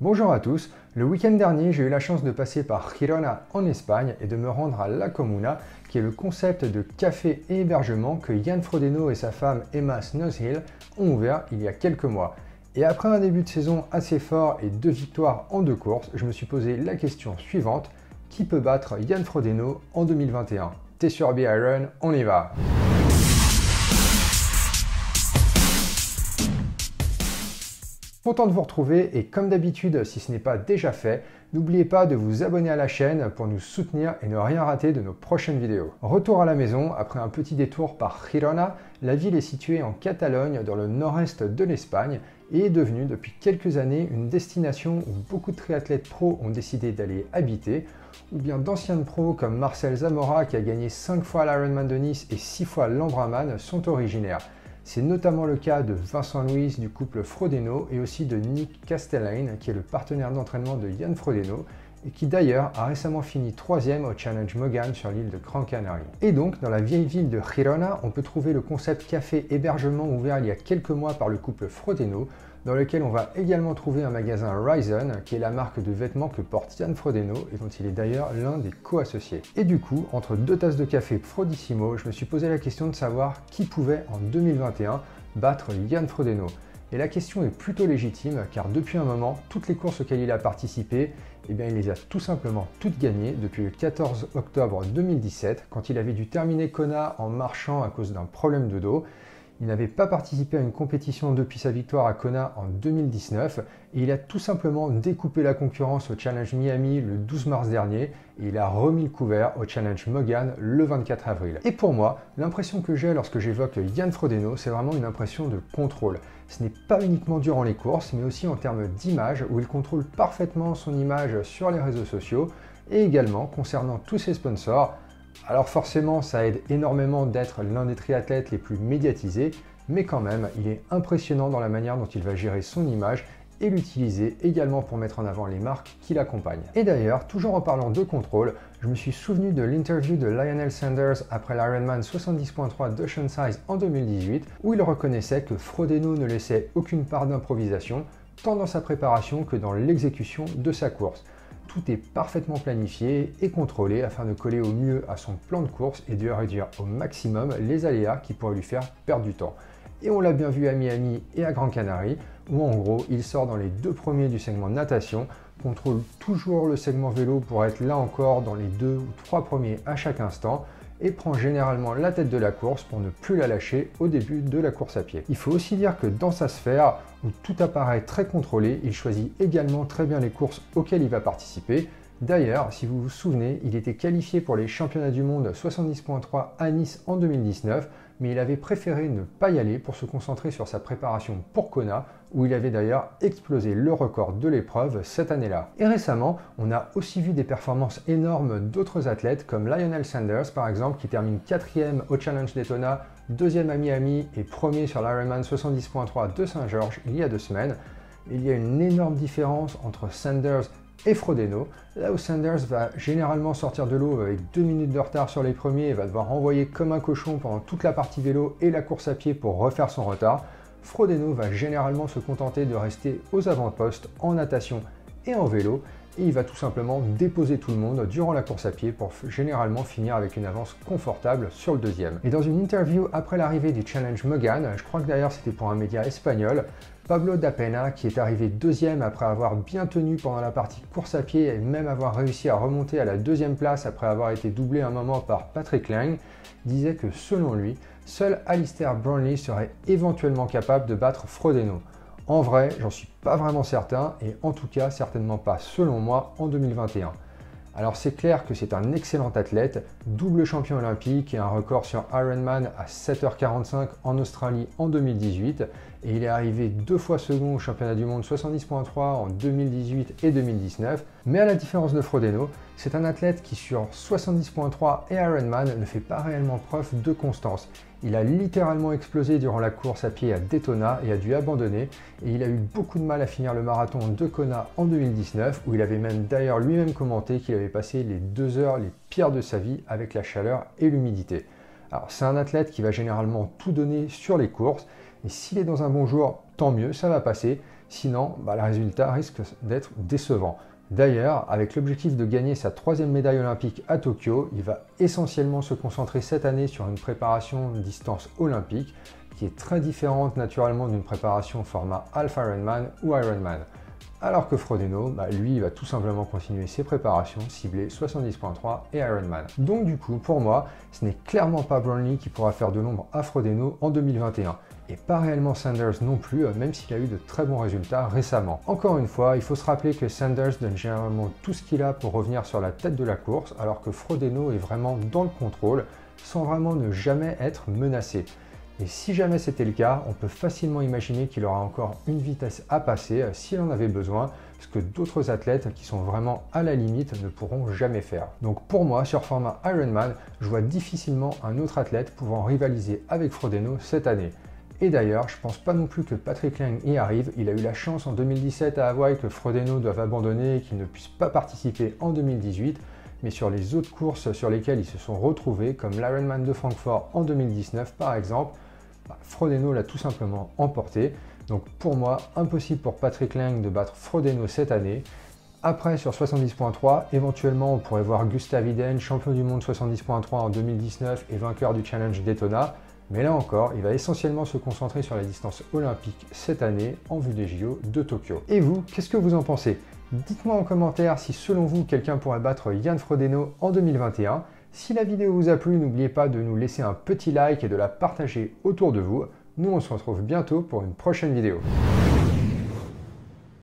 Bonjour à tous, le week-end dernier j'ai eu la chance de passer par Girona en Espagne et de me rendre à La Comuna qui est le concept de café et hébergement que Jan Frodeno et sa femme Emma Snowshill ont ouvert il y a quelques mois. Et après un début de saison assez fort et 2 victoires en 2 courses, je me suis posé la question suivante, qui peut battre Jan Frodeno en 2021? T'es sur B-Iron, on y va! Content de vous retrouver et comme d'habitude, si ce n'est pas déjà fait, n'oubliez pas de vous abonner à la chaîne pour nous soutenir et ne rien rater de nos prochaines vidéos. Retour à la maison, après un petit détour par Girona, la ville est située en Catalogne dans le nord-est de l'Espagne et est devenue depuis quelques années une destination où beaucoup de triathlètes pros ont décidé d'aller habiter, ou bien d'anciens pros comme Marcel Zamora qui a gagné 5 fois l'Ironman de Nice et 6 fois l'Ambraman sont originaires. C'est notamment le cas de Vincent Louis du couple Frodeno et aussi de Nick Castellane qui est le partenaire d'entraînement de Jan Frodeno et qui d'ailleurs a récemment fini 3e au Challenge Mogan sur l'île de Gran Canaria. Et donc dans la vieille ville de Girona, on peut trouver le concept café hébergement ouvert il y a quelques mois par le couple Frodeno, dans lequel on va également trouver un magasin Ryzen, qui est la marque de vêtements que porte Jan Frodeno et dont il est d'ailleurs l'un des co-associés. Et du coup, entre 2 tasses de café Frodissimo, je me suis posé la question de savoir qui pouvait en 2021 battre Jan Frodeno. Et la question est plutôt légitime, car depuis un moment, toutes les courses auxquelles il a participé, eh bien, il les a tout simplement toutes gagnées depuis le 14 octobre 2017, quand il avait dû terminer Kona en marchant à cause d'un problème de dos. Il n'avait pas participé à une compétition depuis sa victoire à Kona en 2019 et il a tout simplement découpé la concurrence au Challenge Miami le 12 mars dernier et il a remis le couvert au Challenge Mogan le 24 avril. Et pour moi, l'impression que j'ai lorsque j'évoque Jan Frodeno, c'est vraiment une impression de contrôle. Ce n'est pas uniquement durant les courses, mais aussi en termes d'image où il contrôle parfaitement son image sur les réseaux sociaux et également concernant tous ses sponsors. Alors forcément, ça aide énormément d'être l'un des triathlètes les plus médiatisés, mais quand même, il est impressionnant dans la manière dont il va gérer son image et l'utiliser également pour mettre en avant les marques qui l'accompagnent. Et d'ailleurs, toujours en parlant de contrôle, je me suis souvenu de l'interview de Lionel Sanders après l'Ironman 70.3 d'Oceanside en 2018, où il reconnaissait que Frodeno ne laissait aucune part d'improvisation, tant dans sa préparation que dans l'exécution de sa course. Tout est parfaitement planifié et contrôlé afin de coller au mieux à son plan de course et de réduire au maximum les aléas qui pourraient lui faire perdre du temps. Et on l'a bien vu à Miami et à Gran Canaria, où en gros il sort dans les 2 premiers du segment natation, contrôle toujours le segment vélo pour être là encore dans les 2 ou 3 premiers à chaque instant, et prend généralement la tête de la course pour ne plus la lâcher au début de la course à pied. Il faut aussi dire que dans sa sphère, où tout apparaît très contrôlé, il choisit également très bien les courses auxquelles il va participer. D'ailleurs, si vous vous souvenez, il était qualifié pour les championnats du monde 70.3 à Nice en 2019, mais il avait préféré ne pas y aller pour se concentrer sur sa préparation pour Kona, où il avait d'ailleurs explosé le record de l'épreuve cette année-là. Et récemment, on a aussi vu des performances énormes d'autres athlètes, comme Lionel Sanders par exemple, qui termine 4e au Challenge Daytona, 2e à Miami et 1er sur l'Ironman 70.3 de Saint-Georges il y a 2 semaines. Il y a une énorme différence entre Sanders et Frodeno, là où Sanders va généralement sortir de l'eau avec 2 minutes de retard sur les premiers et va devoir renvoyer comme un cochon pendant toute la partie vélo et la course à pied pour refaire son retard, Frodeno va généralement se contenter de rester aux avant-postes en natation et en vélo et il va tout simplement déposer tout le monde durant la course à pied pour généralement finir avec une avance confortable sur le 2e. Et dans une interview après l'arrivée du Challenge Mogan, je crois que d'ailleurs c'était pour un média espagnol, Pablo Dapena, qui est arrivé 2e après avoir bien tenu pendant la partie course à pied et même avoir réussi à remonter à la 2e place après avoir été doublé un moment par Patrick Lang, disait que selon lui, seul Alistair Brownlee serait éventuellement capable de battre Frodeno. En vrai, j'en suis pas vraiment certain et en tout cas certainement pas selon moi en 2021. Alors c'est clair que c'est un excellent athlète, double champion olympique et un record sur Ironman à 7h45 en Australie en 2018 et il est arrivé 2 fois second au championnat du monde 70.3 en 2018 et 2019, mais à la différence de Frodeno, c'est un athlète qui sur 70.3 et Ironman ne fait pas réellement preuve de constance. Il a littéralement explosé durant la course à pied à Daytona et a dû abandonner et il a eu beaucoup de mal à finir le marathon de Kona en 2019 où il avait même d'ailleurs lui-même commenté qu'il avait passé les 2 heures les pires de sa vie avec la chaleur et l'humidité. Alors c'est un athlète qui va généralement tout donner sur les courses et s'il est dans un bon jour, tant mieux, ça va passer. sinon le résultat risque d'être décevant. D'ailleurs, avec l'objectif de gagner sa 3e médaille olympique à Tokyo, il va essentiellement se concentrer cette année sur une préparation de distance olympique qui est très différente naturellement d'une préparation format Half Ironman ou Ironman. Alors que Frodeno, lui, il va tout simplement continuer ses préparations ciblées 70.3 et Ironman. Donc du coup, pour moi, ce n'est clairement pas Brownlee qui pourra faire de l'ombre à Frodeno en 2021. Et pas réellement Sanders non plus, même s'il a eu de très bons résultats récemment. Encore une fois, il faut se rappeler que Sanders donne généralement tout ce qu'il a pour revenir sur la tête de la course, alors que Frodeno est vraiment dans le contrôle, sans vraiment ne jamais être menacé. Et si jamais c'était le cas, on peut facilement imaginer qu'il aura encore une vitesse à passer s'il en avait besoin, ce que d'autres athlètes qui sont vraiment à la limite ne pourront jamais faire. Donc pour moi, sur format Ironman, je vois difficilement un autre athlète pouvant rivaliser avec Frodeno cette année. Et d'ailleurs, je pense pas non plus que Patrick Lang y arrive. Il a eu la chance en 2017 à Hawaï que Frodeno doive abandonner et qu'il ne puisse pas participer en 2018. Mais sur les autres courses sur lesquelles ils se sont retrouvés, comme l'Ironman de Francfort en 2019 par exemple, Frodeno l'a tout simplement emporté. Donc pour moi, impossible pour Patrick Lang de battre Frodeno cette année. Après, sur 70.3, éventuellement on pourrait voir Gustav Iden, champion du monde 70.3 en 2019 et vainqueur du Challenge Daytona. Mais là encore, il va essentiellement se concentrer sur les distances olympiques cette année en vue des JO de Tokyo. Et vous, qu'est-ce que vous en pensez? Dites-moi en commentaire si selon vous, quelqu'un pourrait battre Jan Frodeno en 2021. Si la vidéo vous a plu, n'oubliez pas de nous laisser un petit like et de la partager autour de vous. Nous, on se retrouve bientôt pour une prochaine vidéo.